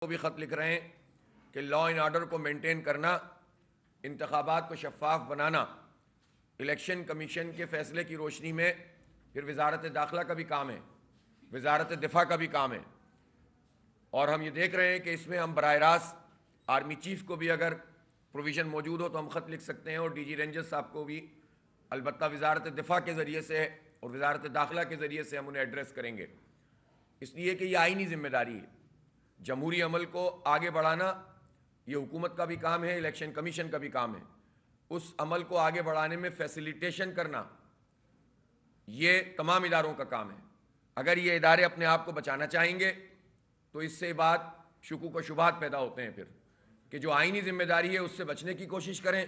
کو بھی خط لکھ رہے ہیں کہ لا اینڈ آرڈر کو مینٹین کرنا، انتخابات کو شفاف بنانا الیکشن کمیشن کے فیصلے کی روشنی میں پھر وزارت داخلہ کا بھی کام ہے، وزارت دفاع کا بھی کام ہے، اور ہم یہ دیکھ رہے ہیں کہ اس میں ہم براہ راست آرمی چیف کو بھی اگر پروویژن موجود ہو تو ہم خط لکھ سکتے ہیں، اور ڈی جی رینجرز صاحب کو بھی البتہ وزارت دفاع کے ذریعے سے اور وزارت داخلہ کے ذریعے سے ہم انہیں ایڈریس کریں گے، اس لیے کہ یہ آئینی ذمہ داری ہے۔ جمہوری عمل کو آگے بڑھانا یہ حکومت کا بھی کام ہے، الیکشن کمیشن کا بھی کام ہے۔ اس عمل کو آگے بڑھانے میں فیسیلیٹیشن کرنا یہ تمام اداروں کا کام ہے۔ اگر یہ ادارے اپنے آپ کو بچانا چاہیں گے تو اس سے بعد شکوک و شبہات پیدا ہوتے ہیں پھر کہ جو آئینی ذمہ داری ہے اس سے بچنے کی کوشش کریں،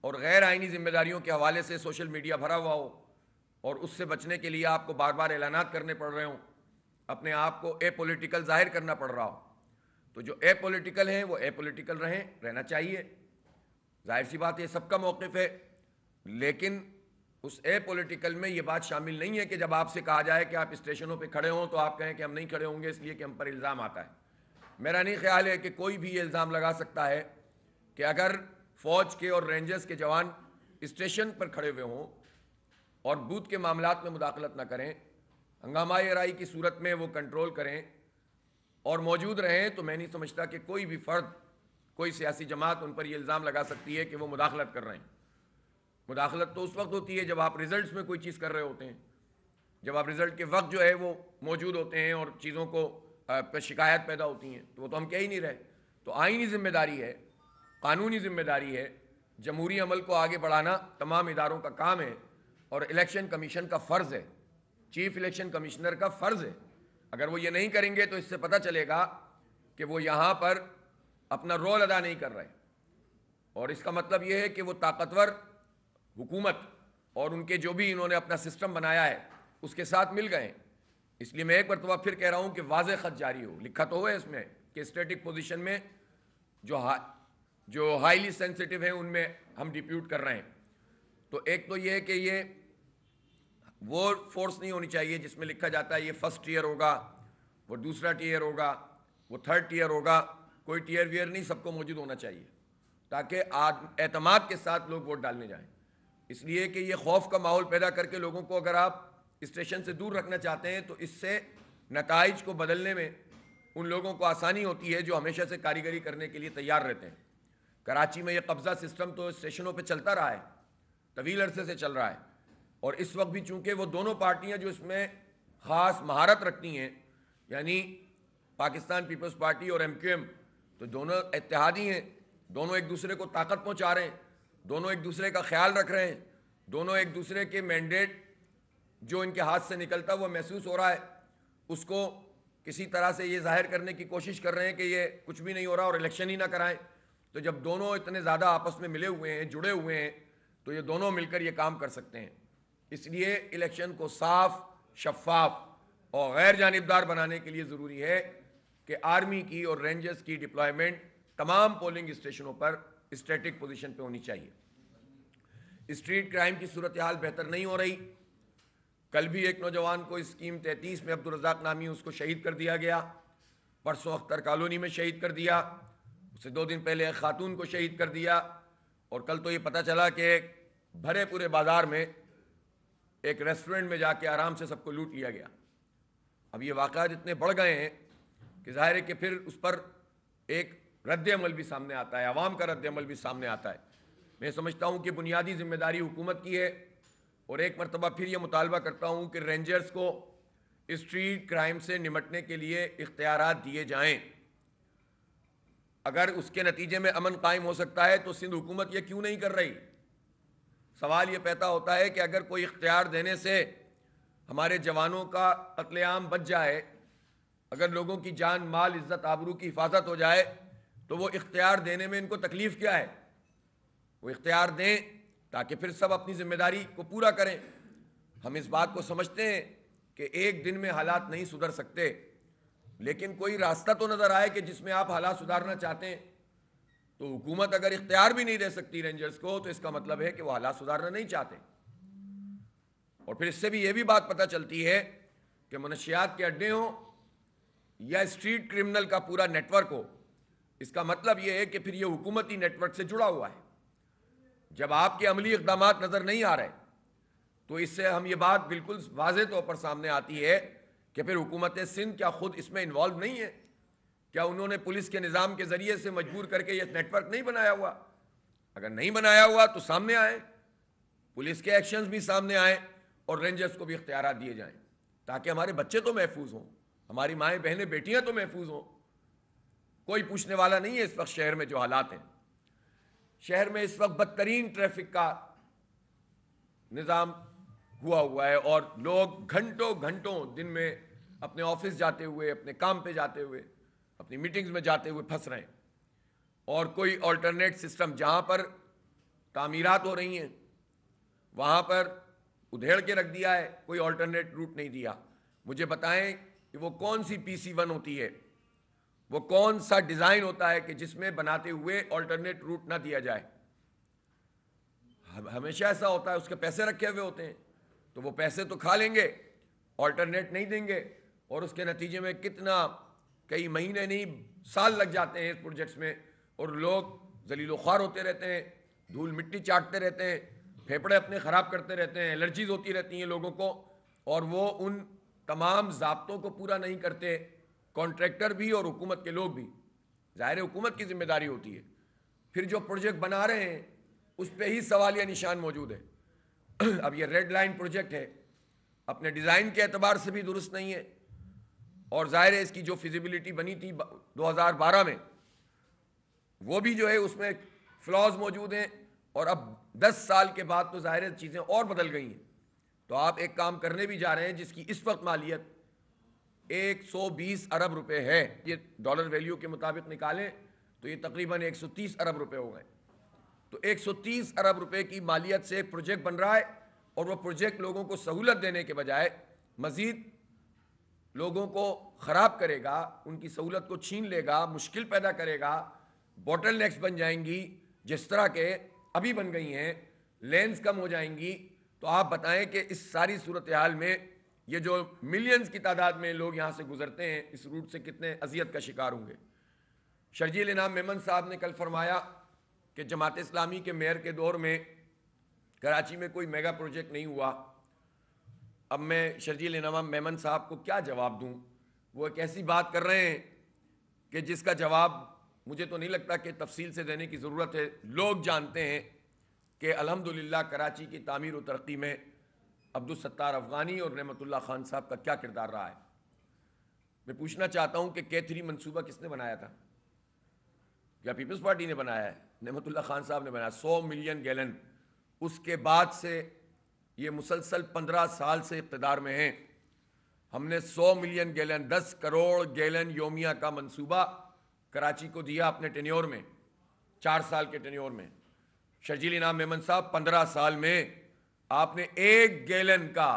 اور غیر آئینی ذمہ داریوں کے حوالے سے سوشل میڈیا بھرا ہوا ہو اور اس سے بچنے کے لیے آپ کو بار بار اعلانات کرنے پڑ رہے ہوں، اپنے آپ کو اے پولیٹیکل ظاہر کرنا پڑ رہا ہو، تو جو اے پولیٹیکل ہیں وہ اے پولیٹیکل رہنا چاہیے، ظاہر سی بات یہ سب کا موقف ہے، لیکن اس اے پولیٹیکل میں یہ بات شامل نہیں ہے کہ جب آپ سے کہا جائے کہ آپ اسٹیشنوں پہ کھڑے ہوں تو آپ کہیں کہ ہم نہیں کھڑے ہوں گے اس لیے کہ ہم پر الزام آتا ہے۔ میرا نہیں خیال ہے کہ کوئی بھی یہ الزام لگا سکتا ہے کہ اگر فوج کے اور رینجرز کے جوان اسٹیشن پر کھڑے ہوئے ہوں اور بوتھ کے معاملات میں مداخلت نہ کریں، ہنگامہ آرائی کی صورت میں وہ کنٹرول کریں اور موجود رہیں، تو میں نہیں سمجھتا کہ کوئی بھی فرد، کوئی سیاسی جماعت ان پر یہ الزام لگا سکتی ہے کہ وہ مداخلت کر رہے ہیں۔ مداخلت تو اس وقت ہوتی ہے جب آپ ریزلٹس میں کوئی چیز کر رہے ہوتے ہیں، جب آپ ریزلٹ کے وقت جو ہے وہ موجود ہوتے ہیں اور چیزوں کو پہ شکایت پیدا ہوتی ہیں، تو وہ تو ہم کہہ ہی نہیں رہے۔ تو آئینی ذمہ داری ہے، قانونی ذمہ داری ہے، جمہوری عمل کو آگے بڑھانا تمام اداروں کا کام ہے، اور الیکشن کمیشن کا فرض ہے، چیف الیکشن کمشنر کا فرض ہے۔ اگر وہ یہ نہیں کریں گے تو اس سے پتہ چلے گا کہ وہ یہاں پر اپنا رول ادا نہیں کر رہے، اور اس کا مطلب یہ ہے کہ وہ طاقتور حکومت اور ان کے جو بھی انہوں نے اپنا سسٹم بنایا ہے اس کے ساتھ مل گئے۔ اس لیے میں ایک مرتبہ پھر کہہ رہا ہوں کہ واضح خط جاری ہو، لکھا تو ہوا ہے اس میں کہ اسٹیٹک پوزیشن میں جو ہائیلی سینسٹیو ہیں ان میں ہم ڈیپیوٹ کر رہے ہیں۔ تو ایک تو یہ ہے کہ یہ وہ فورس نہیں ہونی چاہیے جس میں لکھا جاتا ہے یہ فرسٹ ٹیئر ہوگا، وہ دوسرا ٹیئر ہوگا، وہ تھرڈ ٹیئر ہوگا، کوئی ٹیئر ویئر نہیں، سب کو موجود ہونا چاہیے تاکہ اعتماد کے ساتھ لوگ ووٹ ڈالنے جائیں۔ اس لیے کہ یہ خوف کا ماحول پیدا کر کے لوگوں کو اگر آپ اسٹیشن سے دور رکھنا چاہتے ہیں تو اس سے نتائج کو بدلنے میں ان لوگوں کو آسانی ہوتی ہے جو ہمیشہ سے کاریگری کرنے کے لیے تیار رہتے ہیں۔ کراچی میں یہ قبضہ سسٹم تو اسٹیشنوں پہ چلتا رہا ہے، طویل عرصے سے چل رہا ہے، اور اس وقت بھی چونکہ وہ دونوں پارٹیاں جو اس میں خاص مہارت رکھتی ہیں، یعنی پاکستان پیپلز پارٹی اور ایم کیو ایم، تو دونوں اتحادی ہیں، دونوں ایک دوسرے کو طاقت پہنچا رہے ہیں، دونوں ایک دوسرے کا خیال رکھ رہے ہیں، دونوں ایک دوسرے کے مینڈیٹ جو ان کے ہاتھ سے نکلتا وہ محسوس ہو رہا ہے، اس کو کسی طرح سے یہ ظاہر کرنے کی کوشش کر رہے ہیں کہ یہ کچھ بھی نہیں ہو رہا اور الیکشن ہی نہ کرائیں۔ تو جب دونوں اتنے زیادہ آپس میں ملے ہوئے ہیں، جڑے ہوئے ہیں، تو یہ دونوں مل کر یہ کام کر سکتے ہیں۔ اس لیے الیکشن کو صاف، شفاف اور غیر جانبدار بنانے کے لیے ضروری ہے کہ آرمی کی اور رینجرز کی ڈپلائمنٹ تمام پولنگ اسٹیشنوں پر اسٹیٹک پوزیشن پہ ہونی چاہیے۔ اسٹریٹ کرائم کی صورتحال بہتر نہیں ہو رہی۔ کل بھی ایک نوجوان کو اسکیم 33 میں عبدالرزاق نامی اس کو شہید کر دیا گیا، پرسوں اختر کالونی میں شہید کر دیا، اس سے 2 دن پہلے ایک خاتون کو شہید کر دیا، اور کل تو یہ پتہ چلا کہ ایک بھرے پورے بازار میں ایک ریسٹورنٹ میں جا کے آرام سے سب کو لوٹ لیا گیا۔ اب یہ واقعات اتنے بڑھ گئے ہیں کہ ظاہر ہے کہ پھر اس پر ایک رد عمل بھی سامنے آتا ہے، عوام کا رد عمل بھی سامنے آتا ہے۔ میں سمجھتا ہوں کہ بنیادی ذمہ داری حکومت کی ہے، اور ایک مرتبہ پھر یہ مطالبہ کرتا ہوں کہ رینجرز کو اسٹریٹ کرائم سے نمٹنے کے لیے اختیارات دیے جائیں۔ اگر اس کے نتیجے میں امن قائم ہو سکتا ہے تو سندھ حکومت یہ کیوں نہیں کر رہی؟ سوال یہ پیدا ہوتا ہے کہ اگر کوئی اختیار دینے سے ہمارے جوانوں کا قتل عام بچ جائے، اگر لوگوں کی جان، مال، عزت، آبرو کی حفاظت ہو جائے، تو وہ اختیار دینے میں ان کو تکلیف کیا ہے؟ وہ اختیار دیں تاکہ پھر سب اپنی ذمہ داری کو پورا کریں۔ ہم اس بات کو سمجھتے ہیں کہ ایک دن میں حالات نہیں سدھر سکتے، لیکن کوئی راستہ تو نظر آئے کہ جس میں آپ حالات سدھارنا چاہتے ہیں۔ تو حکومت اگر اختیار بھی نہیں دے سکتی رینجرز کو تو اس کا مطلب ہے کہ وہ حالات سدھارنا نہیں چاہتے۔ اور پھر اس سے بھی یہ بھی بات پتہ چلتی ہے کہ منشیات کے اڈے ہوں یا اسٹریٹ کرمنل کا پورا نیٹ ورک ہو، اس کا مطلب یہ ہے کہ پھر یہ حکومتی نیٹ ورک سے جڑا ہوا ہے۔ جب آپ کے عملی اقدامات نظر نہیں آ رہے تو اس سے ہم یہ بات بالکل واضح طور پر سامنے آتی ہے کہ پھر حکومت سندھ کیا خود اس میں انوالو نہیں ہے؟ کیا انہوں نے پولیس کے نظام کے ذریعے سے مجبور کر کے یہ نیٹ ورک نہیں بنایا ہوا؟ اگر نہیں بنایا ہوا تو سامنے آئے، پولیس کے ایکشنز بھی سامنے آئیں اور رینجرز کو بھی اختیارات دیے جائیں، تاکہ ہمارے بچے تو محفوظ ہوں، ہماری مائیں بہنیں بیٹیاں تو محفوظ ہوں۔ کوئی پوچھنے والا نہیں ہے اس وقت شہر میں جو حالات ہیں۔ شہر میں اس وقت بدترین ٹریفک کا نظام ہوا ہے اور لوگ گھنٹوں گھنٹوں دن میں اپنے آفس جاتے ہوئے، اپنے کام پہ جاتے ہوئے، اپنی میٹنگز میں جاتے ہوئے پھنس رہے ہیں، اور کوئی آلٹرنیٹ سسٹم، جہاں پر تعمیرات ہو رہی ہیں وہاں پر ادھیڑ کے رکھ دیا ہے، کوئی آلٹرنیٹ روٹ نہیں دیا۔ مجھے بتائیں کہ وہ کون سی PC1 ہوتی ہے، وہ کون سا ڈیزائن ہوتا ہے کہ جس میں بناتے ہوئے آلٹرنیٹ روٹ نہ دیا جائے؟ ہمیشہ ایسا ہوتا ہے، اس کے پیسے رکھے ہوئے ہوتے ہیں تو وہ پیسے تو کھا لیں گے، آلٹرنیٹ نہیں دیں گے، اور اس کے نتیجے میں کتنا کئی مہینے نہیں سال لگ جاتے ہیں اس پروجیکٹس میں، اور لوگ ذلیل و خوار ہوتے رہتے ہیں، دھول مٹی چاٹتے رہتے ہیں، پھیپڑے اپنے خراب کرتے رہتے ہیں، الرجیز ہوتی رہتی ہیں لوگوں کو، اور وہ ان تمام ضابطوں کو پورا نہیں کرتے، کانٹریکٹر بھی اور حکومت کے لوگ بھی۔ ظاہر حکومت کی ذمہ داری ہوتی ہے۔ پھر جو پروجیکٹ بنا رہے ہیں اس پہ ہی سوالیہ نشان موجود ہے۔ اب یہ ریڈ لائن پروجیکٹ ہے، اپنے ڈیزائن کے اعتبار سے بھی درست نہیں ہے، اور ظاہر ہے اس کی جو فیزیبلٹی بنی تھی 2012 میں، وہ بھی جو ہے اس میں فلاز موجود ہیں، اور اب 10 سال کے بعد تو ظاہر ہے چیزیں اور بدل گئی ہیں۔ تو آپ ایک کام کرنے بھی جا رہے ہیں جس کی اس وقت مالیت 120 ارب روپے ہے، یہ ڈالر ویلیو کے مطابق نکالیں تو یہ تقریباً 130 ارب روپے ہو گئے۔ تو 130 ارب روپے کی مالیت سے ایک پروجیکٹ بن رہا ہے، اور وہ پروجیکٹ لوگوں کو سہولت دینے کے بجائے مزید لوگوں کو خراب کرے گا، ان کی سہولت کو چھین لے گا، مشکل پیدا کرے گا، بوٹل نیکس بن جائیں گی جس طرح کے ابھی بن گئی ہیں، لینز کم ہو جائیں گی۔ تو آپ بتائیں کہ اس ساری صورتحال میں یہ جو ملینز کی تعداد میں لوگ یہاں سے گزرتے ہیں اس روٹ سے کتنے اذیت کا شکار ہوں گے۔ شرجیل انعام میمن صاحب نے کل فرمایا کہ جماعت اسلامی کے میئر کے دور میں کراچی میں کوئی میگا پروجیکٹ نہیں ہوا۔ اب میں شرجیل انعام میمن صاحب کو کیا جواب دوں؟ وہ ایک ایسی بات کر رہے ہیں کہ جس کا جواب مجھے تو نہیں لگتا کہ تفصیل سے دینے کی ضرورت ہے۔ لوگ جانتے ہیں کہ الحمدللہ کراچی کی تعمیر و ترقی میں عبدالستار افغانی اور نعمت اللہ خان صاحب کا کیا کردار رہا ہے۔ میں پوچھنا چاہتا ہوں کہ K3 منصوبہ کس نے بنایا تھا؟ کیا پیپلز پارٹی نے بنایا ہے؟ نعمت اللہ خان صاحب نے بنایا، 100 ملین گیلن۔ اس کے بعد سے یہ مسلسل 15 سال سے اقتدار میں ہیں، ہم نے 100 ملین گیلن، 10 کروڑ گیلن یومیہ کا منصوبہ کراچی کو دیا اپنے ٹینیور میں، 4 سال کے ٹینیور میں۔ شرجیل انعام میمن صاحب 15 سال میں آپ نے 1 گیلن کا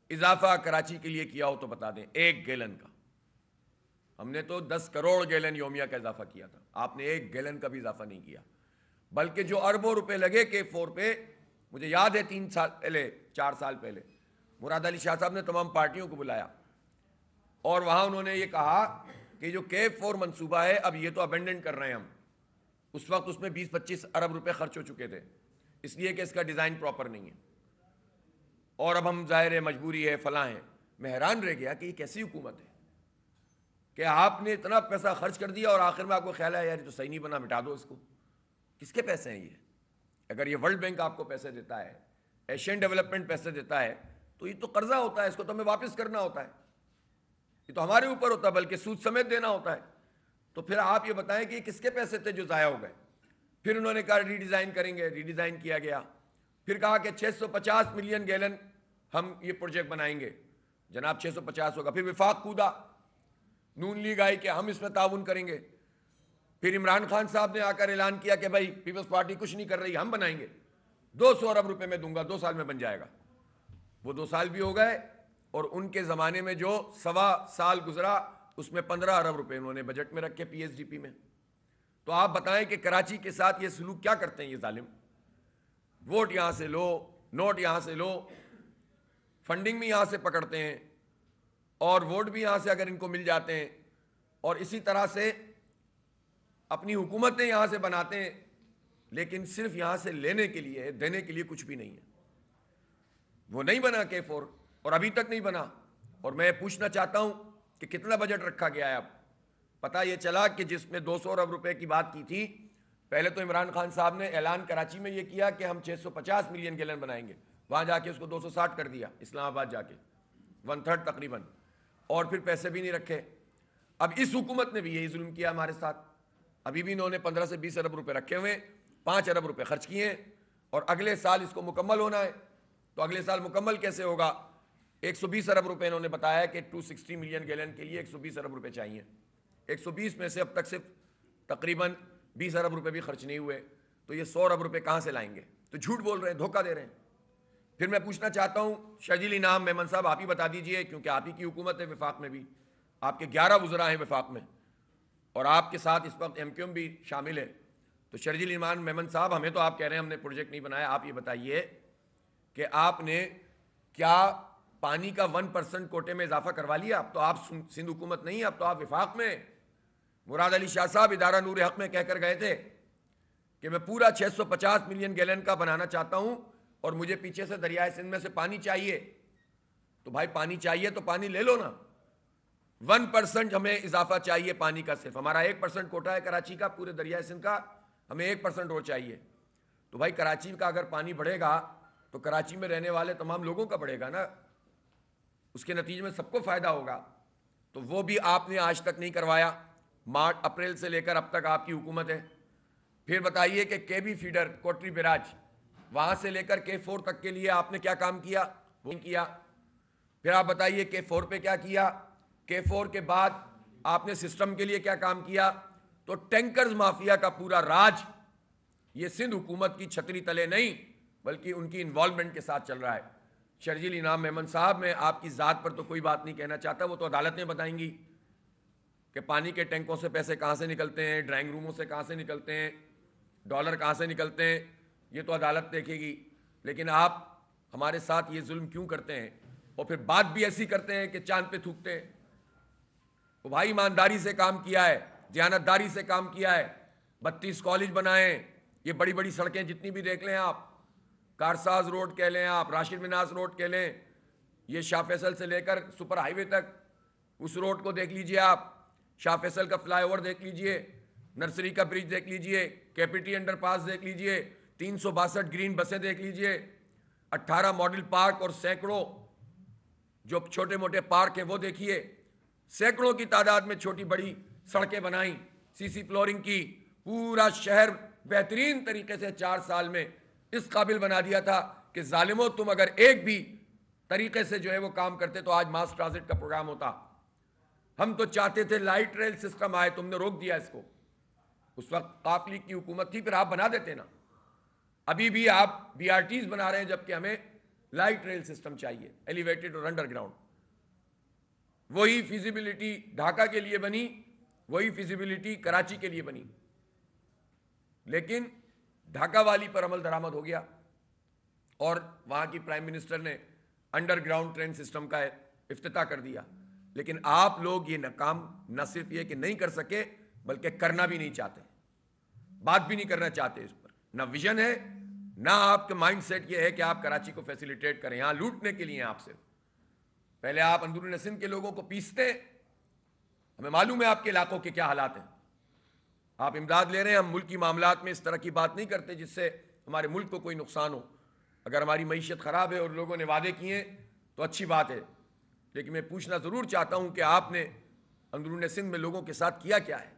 اضافہ کراچی کے لیے کیا ہو تو بتا دیں، 1 گیلن کا۔ ہم نے تو 10 کروڑ گیلن یومیہ کا اضافہ کیا تھا، آپ نے 1 گیلن کا بھی اضافہ نہیں کیا، بلکہ جو اربوں روپے لگے K4 پہ، مجھے یاد ہے 3 سال پہلے، 4 سال پہلے مراد علی شاہ صاحب نے تمام پارٹیوں کو بلایا، اور وہاں انہوں نے یہ کہا کہ جو K4 منصوبہ ہے اب یہ تو ابینڈن کر رہے ہیں ہم۔ اس وقت اس میں 20-25 ارب روپے خرچ ہو چکے تھے، اس لیے کہ اس کا ڈیزائن پراپر نہیں ہے، اور اب ہم ظاہر ہے مجبوری ہے، فلاں ہے۔ میں حیران رہ گیا کہ یہ کیسی حکومت ہے کہ آپ نے اتنا پیسہ خرچ کر دیا اور آخر میں آپ کو خیال ہے یار یہ تو صحیح نہیں بنا، مٹا دو اس کو۔ کس کے پیسے ہیں یہ؟ اگر یہ ورلڈ بینک آپ کو پیسے دیتا ہے، ایشین ڈیولپمنٹ پیسے دیتا ہے، تو یہ تو قرضہ ہوتا ہے، اس کو تو ہمیں واپس کرنا ہوتا ہے، یہ تو ہمارے اوپر ہوتا ہے، بلکہ سود سمیت دینا ہوتا ہے۔ تو پھر آپ یہ بتائیں کہ یہ کس کے پیسے تھے جو ضائع ہو گئے؟ پھر انہوں نے کہا ری ڈیزائن کریں گے، ری ڈیزائن کیا گیا۔ پھر کہا کہ 650 ملین گیلن ہم یہ پروجیکٹ بنائیں گے، جناب 650 ہوگا۔ پھر وفاق کودا، نون لیگ آئی کہ ہم اس میں تعاون کریں گے۔ پھر عمران خان صاحب نے آ کر اعلان کیا کہ بھائی پیپلز پارٹی کچھ نہیں کر رہی، ہم بنائیں گے، 200 ارب روپے میں دوں گا، 2 سال میں بن جائے گا۔ وہ 2 سال بھی ہو گئے، اور ان کے زمانے میں جو 1.25 سال گزرا اس میں 15 ارب روپے انہوں نے بجٹ میں رکھے PSDP میں۔ تو آپ بتائیں کہ کراچی کے ساتھ یہ سلوک کیا کرتے ہیں یہ ظالم؟ ووٹ یہاں سے لو، نوٹ یہاں سے لو، فنڈنگ بھی یہاں سے پکڑتے ہیں، اور ووٹ بھی یہاں سے اگر ان کو مل جاتے ہیں، اور اسی طرح سے اپنی حکومتیں یہاں سے بناتے ہیں، لیکن صرف یہاں سے لینے کے لیے، دینے کے لیے کچھ بھی نہیں ہے. وہ نہیں بنا K4، اور ابھی تک نہیں بنا. اور میں پوچھنا چاہتا ہوں کہ کتنا بجٹ رکھا گیا ہے. اب پتہ یہ چلا کہ جس میں 200 ارب روپے کی بات کی تھی، پہلے تو عمران خان صاحب نے اعلان کراچی میں یہ کیا کہ ہم 650 ملین گیلن بنائیں گے، وہاں جا کے اس کو 260 کر دیا، اسلام آباد جا کے 1/3 تقریباً، اور پھر پیسے بھی نہیں رکھے. اب اس حکومت نے بھی یہی ظلم کیا ہمارے ساتھ. ابھی بھی انہوں نے 15 سے 20 ارب روپے رکھے ہوئے، 5 ارب روپے خرچ کیے ہیں، اور اگلے سال اس کو مکمل ہونا ہے. تو اگلے سال مکمل کیسے ہوگا؟ 120 ارب روپے انہوں نے بتایا کہ 260 ملین گیلن کے لیے 120 ارب روپے چاہیے. 120 میں سے اب تک صرف تقریباً 20 ارب روپے بھی خرچ نہیں ہوئے. تو یہ 100 ارب روپے کہاں سے لائیں گے؟ تو جھوٹ بول رہے ہیں، دھوکہ دے رہے ہیں. پھر میں پوچھنا چاہتا ہوں شرجیل انعام میمن صاحب، آپ ہی بتا دیجئے، کیونکہ آپ ہی کی حکومت ہے وفاق میں بھی، آپ کے 11 وزراء ہیں وفاق میں، اور آپ کے ساتھ اس وقت ایم کیو ایم بھی شامل ہے. تو شرجیل انعام میمن صاحب، ہمیں تو آپ کہہ رہے ہیں ہم نے پروجیکٹ نہیں بنایا، آپ یہ بتائیے کہ آپ نے کیا پانی کا 1% کوٹے میں اضافہ کروا لیا؟ اب تو آپ سندھ حکومت نہیں، اب تو آپ وفاق میں. مراد علی شاہ صاحب ادارہ نور حق میں کہہ کر گئے تھے کہ میں پورا 650 ملین گیلن کا بنانا چاہتا ہوں، اور مجھے پیچھے سے دریائے سندھ میں سے پانی چاہیے. تو بھائی پانی چاہیے تو پانی لے لو نا. 1% ہمیں اضافہ چاہیے پانی کا، صرف ہمارا 1% کوٹا ہے کراچی کا، پورے دریائے سندھ کا، ہمیں 1% اور چاہیے. تو بھائی کراچی کا اگر پانی بڑھے گا تو کراچی میں رہنے والے تمام لوگوں کا بڑھے گا نا، اس کے نتیجے میں سب کو فائدہ ہوگا. تو وہ بھی آپ نے آج تک نہیں کروایا. مارچ اپریل سے لے کر اب تک آپ کی حکومت ہے. پھر بتائیے کہ کے بی فیڈر کوٹری بیراج، وہاں سے لے کر K4 تک کے لیے آپ نے کیا کام کیا؟ وہ نہیں کیا. پھر آپ بتائیے K4 پہ کیا کیا؟ K4 کے بعد آپ نے سسٹم کے لیے کیا کام کیا؟ تو ٹینکرز مافیا کا پورا راج یہ سندھ حکومت کی چھتری تلے نہیں بلکہ ان کی انوالومنٹ کے ساتھ چل رہا ہے. شرجیل انعام میمن صاحب، میں آپ کی ذات پر تو کوئی بات نہیں کہنا چاہتا، وہ تو عدالتیں بتائیں گی کہ پانی کے ٹینکوں سے پیسے کہاں سے نکلتے ہیں، ڈرائنگ روموں سے کہاں سے نکلتے ہیں، ڈالر کہاں سے نکلتے ہیں، یہ تو عدالت دیکھے گی. لیکن آپ ہمارے ساتھ یہ ظلم کیوں کرتے ہیں؟ اور پھر بات بھی ایسی کرتے ہیں کہ چاند پہ تھوکتے ہیں. وہ بھائی ایمانداری سے کام کیا ہے، دیانتداری سے کام کیا ہے. 32 کالج بنائے، یہ بڑی بڑی سڑکیں جتنی بھی دیکھ لیں آپ، کارساز روڈ کہہ لیں آپ، راشد مناس روڈ کہہ لیں، یہ شاہ فیصل سے لے کر سپر ہائی وے تک اس روڈ کو دیکھ لیجئے آپ، شاہ فیصل کا فلائی اوور دیکھ لیجئے، نرسری کا برج دیکھ لیجئے، کیپٹی انڈر پاس دیکھ لیجئے، 362 گرین بسیں دیکھ لیجئے، 18 ماڈل پارک اور سینکڑوں جو چھوٹے موٹے پارک ہیں وہ دیکھیے. سینکڑوں کی تعداد میں چھوٹی بڑی سڑکیں بنائیں، سی سی فلورنگ کی، پورا شہر بہترین طریقے سے 4 سال میں اس قابل بنا دیا تھا کہ ظالموں تم اگر ایک بھی طریقے سے جو ہے وہ کام کرتے تو آج ماس ٹرانزٹ کا پروگرام ہوتا. ہم تو چاہتے تھے لائٹ ریل سسٹم آئے، تم نے روک دیا اس کو. اس وقت قافلی کی حکومت تھی، پھر آپ بنا دیتے نا. ابھی بھی آپ BRTs بنا رہے ہیں جبکہ ہمیں لائٹ ریل سسٹم چاہیے، ایلیویٹڈ اور انڈر گراؤنڈ. وہی فیزیبلٹی ڈھاکہ کے لیے بنی، وہی فیزیبلٹی کراچی کے لیے بنی، لیکن ڈھاکہ والی پر عمل درآمد ہو گیا اور وہاں کی پرائم منسٹر نے انڈر گراؤنڈ ٹرین سسٹم کا افتتاح کر دیا. لیکن آپ لوگ یہ ناکام نہ صرف یہ کہ نہیں کر سکے بلکہ کرنا بھی نہیں چاہتے، بات بھی نہیں کرنا چاہتے اس پر. نہ ویژن ہے، نہ آپ کا مائنڈ سیٹ یہ ہے کہ آپ کراچی کو فیسیلیٹیٹ کریں. یہاں لوٹنے کے لیے آپ صرف پہلے آپ اندرون سندھ کے لوگوں کو پیستے. ہمیں معلوم ہے آپ کے علاقوں کے کیا حالات ہیں. آپ امداد لے رہے ہیں، ہم ملک کی معاملات میں اس طرح کی بات نہیں کرتے جس سے ہمارے ملک کو کوئی نقصان ہو. اگر ہماری معیشت خراب ہے اور لوگوں نے وعدے کیے تو اچھی بات ہے، لیکن میں پوچھنا ضرور چاہتا ہوں کہ آپ نے اندرون سندھ میں لوگوں کے ساتھ کیا کیا ہے؟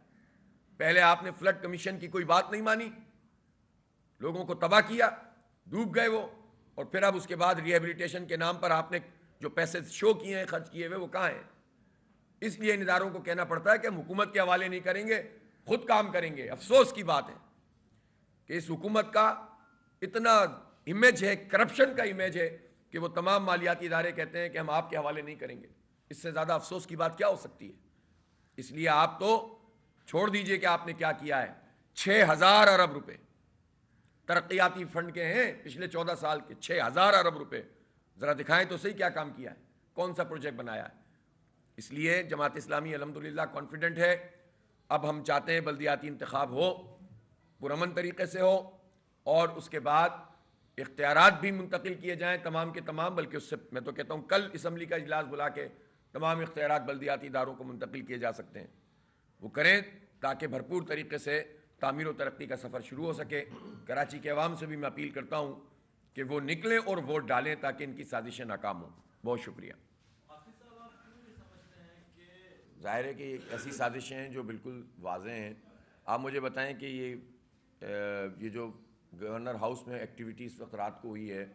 پہلے آپ نے فلڈ کمیشن کی کوئی بات نہیں مانی، لوگوں کو تباہ کیا، ڈوب گئے وہ، اور پھر اب اس کے بعد ری ہیبلیٹیشن کے نام پر آپ نے جو پیسے شو کیے ہیں، خرچ کیے ہوئے، وہ کہاں ہیں؟ اس لیے ان اداروں کو کہنا پڑتا ہے کہ ہم حکومت کے حوالے نہیں کریں گے، خود کام کریں گے. افسوس کی بات ہے کہ اس حکومت کا اتنا امیج ہے، کرپشن کا امیج ہے کہ وہ تمام مالیاتی ادارے کہتے ہیں کہ ہم آپ کے حوالے نہیں کریں گے. اس سے زیادہ افسوس کی بات کیا ہو سکتی ہے؟ اس لیے آپ تو چھوڑ دیجئے کہ آپ نے کیا کیا ہے. 6,000 ارب روپے ترقیاتی فنڈ کے ہیں پچھلے 14 سال کے. 6,000 ارب روپے ذرا دکھائیں تو صحیح کیا کام کیا ہے، کون سا پروجیکٹ بنایا ہے. اس لیے جماعت اسلامی الحمدللہ کانفیڈنٹ ہے. اب ہم چاہتے ہیں بلدیاتی انتخاب ہو، پرامن طریقے سے ہو، اور اس کے بعد اختیارات بھی منتقل کیے جائیں تمام کے تمام، بلکہ اس سے میں تو کہتا ہوں کل اسمبلی کا اجلاس بلا کے تمام اختیارات بلدیاتی اداروں کو منتقل کیے جا سکتے ہیں. وہ کریں تاکہ بھرپور طریقے سے تعمیر و ترقی کا سفر شروع ہو سکے. کراچی کے عوام سے بھی میں اپیل کرتا ہوں کہ وہ نکلیں اور ووٹ ڈالیں تاکہ ان کی سازشیں ناکام ہوں. بہت شکریہ. ظاہر ہے کہ ایسی سازشیں ہیں جو بالکل واضح ہیں. آپ مجھے بتائیں کہ یہ جو گورنر ہاؤس میں ایکٹیویٹی اس وقت رات کو ہوئی ہے،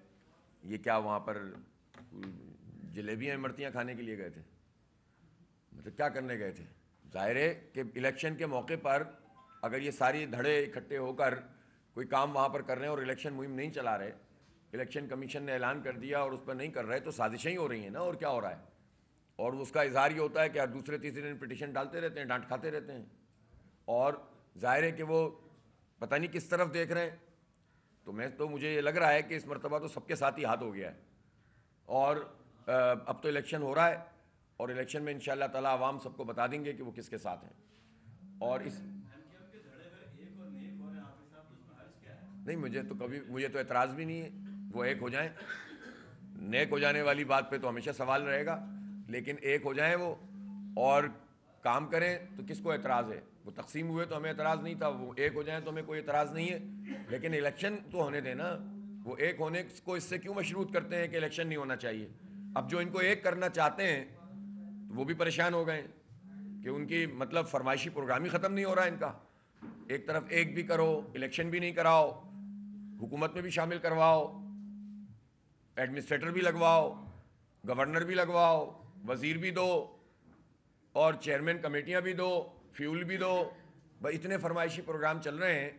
یہ کیا وہاں پر جلیبیاں امرتیاں کھانے کے لیے گئے تھے؟ مطلب کیا کرنے گئے تھے؟ ظاہر ہے کہ الیکشن کے موقع پر اگر یہ ساری دھڑے اکٹھے ہو کر کوئی کام وہاں پر کر رہے ہیں اور الیکشن مہم نہیں چلا رہے، الیکشن کمیشن نے اعلان کر دیا اور اس پر نہیں کر رہے، تو سازشیں ہی ہو رہی ہیں نا. اور کیا ہو رہا ہے؟ اور اس کا اظہار یہ ہوتا ہے کہ دوسرے تیسرے دن پٹیشن ڈالتے رہتے ہیں، ڈانٹ کھاتے رہتے ہیں. اور ظاہر ہے کہ وہ پتہ نہیں کس طرف دیکھ رہے ہیں. تو مجھے یہ لگ رہا ہے کہ اس مرتبہ تو سب کے ساتھ ہی ہاتھ ہو گیا ہے. اور اب تو الیکشن ہو رہا ہے، اور الیکشن میں انشاءاللہ تعالی عوام سب کو بتا دیں گے کہ وہ کس کے ساتھ ہیں. اور اس نہیں، مجھے تو اعتراض بھی نہیں ہے. وہ ایک ہو جائیں، نیک ہو جانے والی بات پہ تو ہمیشہ سوال رہے گا، لیکن ایک ہو جائیں وہ اور کام کریں تو کس کو اعتراض ہے؟ وہ تقسیم ہوئے تو ہمیں اعتراض نہیں تھا، وہ ایک ہو جائیں تو ہمیں کوئی اعتراض نہیں ہے. لیکن الیکشن تو ہونے دیں نا. وہ ایک ہونے کو اس سے کیوں مشروط کرتے ہیں کہ الیکشن نہیں ہونا چاہیے؟ اب جو ان کو ایک کرنا چاہتے ہیں تو وہ بھی پریشان ہو گئے کہ ان کی مطلب فرمائشی پروگرام ہی ختم نہیں ہو رہا ہے ان کا. ایک طرف ایک بھی کرو، الیکشن بھی نہیں کراؤ، حکومت میں بھی شامل کرواؤ، ایڈمنسٹریٹر بھی لگواؤ، گورنر بھی لگواؤ، وزیر بھی دو، اور چیئرمین کمیٹیاں بھی دو، فیول بھی دو. بھائی اتنے فرمائشی پروگرام چل رہے ہیں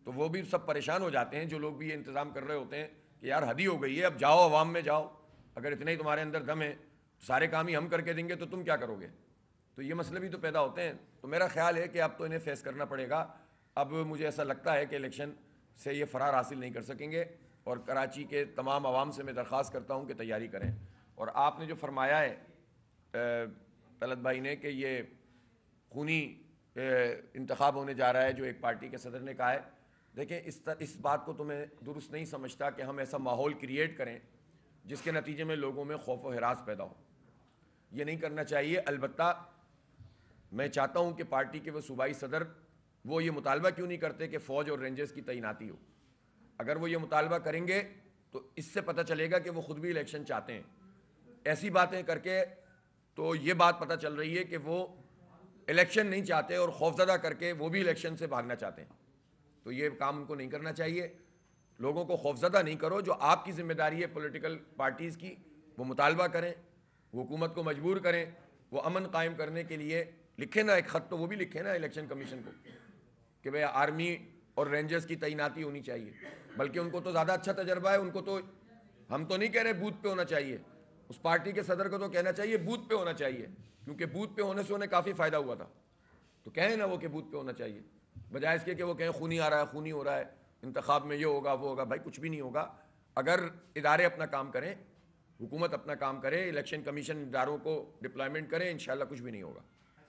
تو وہ بھی سب پریشان ہو جاتے ہیں. جو لوگ بھی یہ انتظام کر رہے ہوتے ہیں کہ یار حد ہی ہو گئی ہے، اب جاؤ عوام میں جاؤ. اگر اتنے ہی تمہارے اندر دم ہے، سارے کام ہی ہم کر کے دیں گے تو تم کیا کرو گے؟ تو یہ مسئلے بھی تو پیدا ہوتے ہیں. تو میرا خیال ہے کہ اب تو انہیں فیس کرنا پڑے گا. اب مجھے ایسا لگتا ہے کہ الیکشن سے یہ فرار حاصل نہیں کر سکیں گے. اور کراچی کے تمام عوام سے میں درخواست کرتا ہوں کہ تیاری کریں. اور آپ نے جو فرمایا ہے طلعت بھائی نے کہ یہ خونی انتخاب ہونے جا رہا ہے جو ایک پارٹی کے صدر نے کہا ہے، دیکھیں اس بات کو تو میں درست نہیں سمجھتا کہ ہم ایسا ماحول کریٹ کریں جس کے نتیجے میں لوگوں میں خوف و ہراس پیدا ہو. یہ نہیں کرنا چاہیے. البتہ میں چاہتا ہوں کہ پارٹی کے وہ صوبائی صدر وہ یہ مطالبہ کیوں نہیں کرتے کہ فوج اور رینجرز کی تعیناتی ہو. اگر وہ یہ مطالبہ کریں گے تو اس سے پتہ چلے گا کہ وہ خود بھی الیکشن چاہتے ہیں. ایسی باتیں کر کے تو یہ بات پتہ چل رہی ہے کہ وہ الیکشن نہیں چاہتے اور خوفزدہ کر کے وہ بھی الیکشن سے بھاگنا چاہتے ہیں. تو یہ کام ان کو نہیں کرنا چاہیے. لوگوں کو خوفزدہ نہیں کرو. جو آپ کی ذمہ داری ہے پولیٹیکل پارٹیز کی، وہ مطالبہ کریں، وہ حکومت کو مجبور کریں، وہ امن قائم کرنے کے لیے لکھیں نا ایک خط. تو وہ بھی لکھیں نا الیکشن کمیشن کو کہ بھئی آرمی اور رینجرز کی تعیناتی ہونی چاہیے. بلکہ ان کو تو زیادہ اچھا تجربہ ہے. ان کو تو ہم تو نہیں کہہ رہے بوتھ پہ ہونا چاہیے. اس پارٹی کے صدر کو تو کہنا چاہیے بوتھ پہ ہونا چاہیے، کیونکہ بوتھ پہ ہونے سے انہیں کافی فائدہ ہوا تھا. تو کہیں نا وہ کہ بوتھ پہ ہونا چاہیے، بجائے اس کے کہ وہ کہیں خونی آ رہا ہے، خونی ہو رہا ہے، انتخاب میں یہ ہوگا وہ ہوگا. بھائی کچھ بھی نہیں ہوگا. اگر ادارے اپنا کام کریں، حکومت اپنا کام کرے، الیکشن کمیشن اداروں کو ڈپلائمنٹ کرے، انشاءاللہ کچھ بھی نہیں ہوگا.